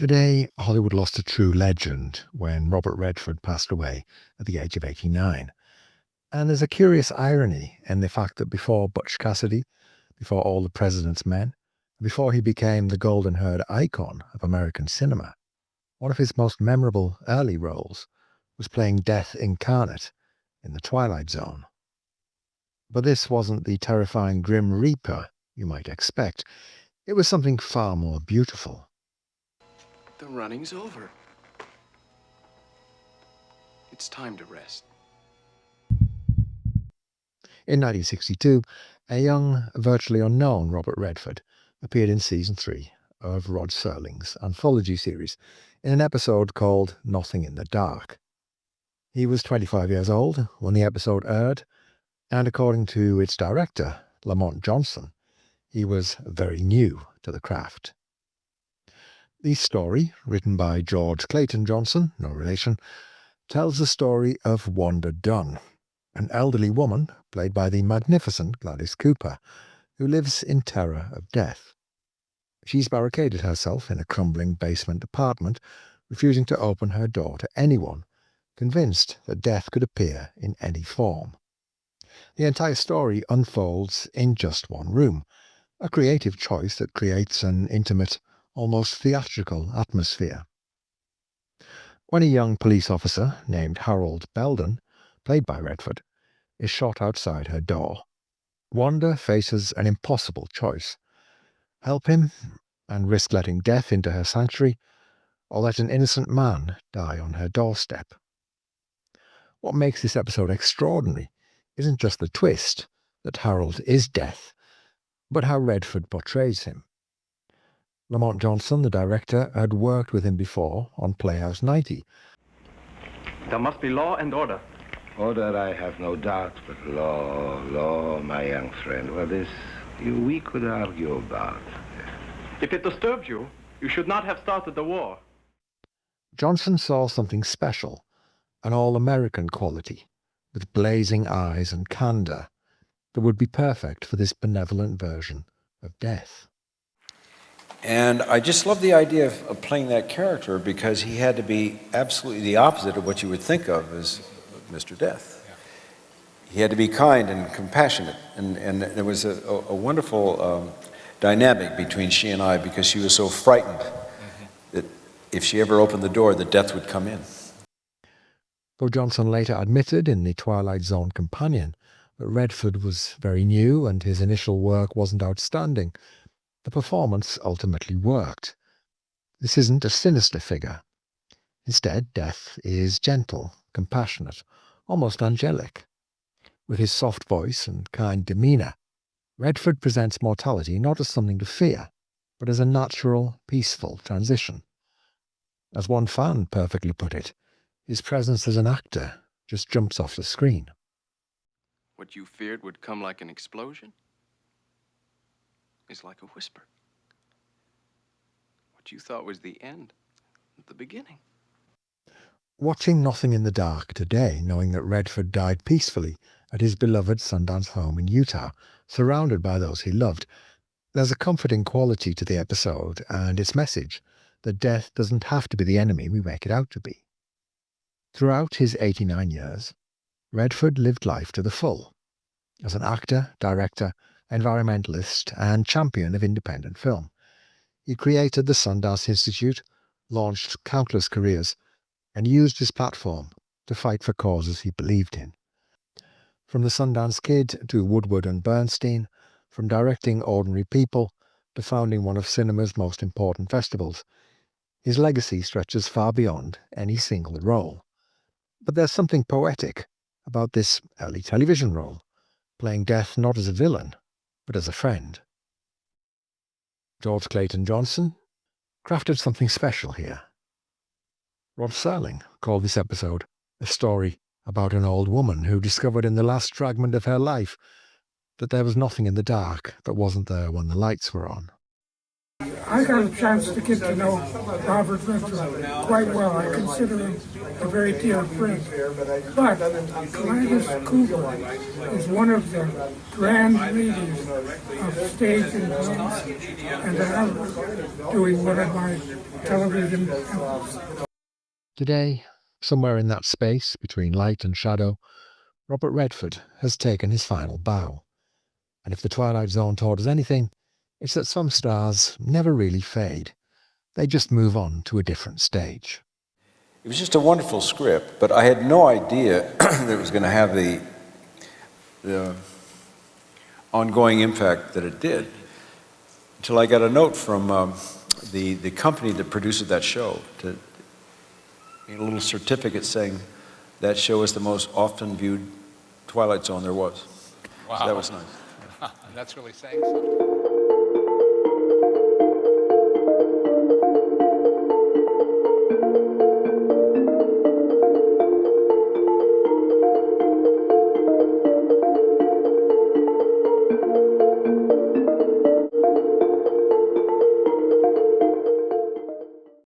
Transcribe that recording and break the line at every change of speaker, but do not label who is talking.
Today, Hollywood lost a true legend when Robert Redford passed away at the age of 89. And there's a curious irony in the fact that before Butch Cassidy, before All the President's Men, before he became the golden-haired icon of American cinema, one of his most memorable early roles was playing Death incarnate in the Twilight Zone. But this wasn't the terrifying Grim Reaper you might expect. It was something far more beautiful.
The running's over. It's time to rest.
In 1962, a young, virtually unknown Robert Redford appeared in Season 3 of Rod Serling's anthology series in an episode called Nothing in the Dark. He was 25 years old when the episode aired, and according to its director, Lamont Johnson, he was very new to the craft. The story, written by George Clayton Johnson, no relation, tells the story of Wanda Dunn, an elderly woman played by the magnificent Gladys Cooper, who lives in terror of death. She's barricaded herself in a crumbling basement apartment, refusing to open her door to anyone, convinced that death could appear in any form. The entire story unfolds in just one room, a creative choice that creates an intimate, almost theatrical atmosphere. When a young police officer named Harold Beldon, played by Redford, is shot outside her door, Wanda faces an impossible choice: help him and risk letting death into her sanctuary, or let an innocent man die on her doorstep. What makes this episode extraordinary isn't just the twist that Harold is death, but how Redford portrays him. Lamont Johnson, the director, had worked with him before on Playhouse 90.
There must be law and order.
Order, I have no doubt, but law, my young friend. Well, this we could argue about.
If it disturbs you, you should not have started the war.
Johnson saw something special, an all-American quality, with blazing eyes and candor, that would be perfect for this benevolent version of death.
And I just love the idea of playing that character because he had to be absolutely the opposite of what you would think of as Mr. Death. He had to be kind and compassionate, and there was a wonderful dynamic between she and I because she was so frightened that if she ever opened the door, the death would come in.
Though Johnson later admitted in the Twilight Zone companion that Redford was very new and his initial work wasn't outstanding, the performance ultimately worked. This isn't a sinister figure. Instead, Death is gentle, compassionate, almost angelic. With his soft voice and kind demeanour, Redford presents mortality not as something to fear, but as a natural, peaceful transition. As one fan perfectly put it, his presence as an actor just jumps off the screen.
What you feared would come like an explosion is like a whisper. What you thought was the end, the beginning.
Watching Nothing in the Dark today, knowing that Redford died peacefully at his beloved Sundance home in Utah, surrounded by those he loved, there's a comforting quality to the episode and its message that death doesn't have to be the enemy we make it out to be. Throughout his 89 years, Redford lived life to the full. As an actor, director, environmentalist, and champion of independent film, he created the Sundance Institute, launched countless careers, and used his platform to fight for causes he believed in. From the Sundance Kid to Woodward and Bernstein, from directing Ordinary People to founding one of cinema's most important festivals, his legacy stretches far beyond any single role. But there's something poetic about this early television role, playing death not as a villain, but as a friend. George Clayton Johnson crafted something special here. Rod Serling called this episode a story about an old woman who discovered in the last fragment of her life that there was nothing in the dark that wasn't there when the lights were on.
I got a chance to get to know Robert Redford quite well. I consider him a very dear friend. But Gladys Cooper is one of the grand ladies of stage and film, and to have her doing one of my television films.
Today, somewhere in that space between light and shadow, Robert Redford has taken his final bow. And if the Twilight Zone taught us anything, it's that some stars never really fade. They just move on to a different stage.
It was just a wonderful script, but I had no idea that it was going to have the ongoing impact that it did until I got a note from the company that produces that show, a little certificate saying that show is the most often viewed Twilight Zone there was.
Wow.
So that was nice.
That's really saying something.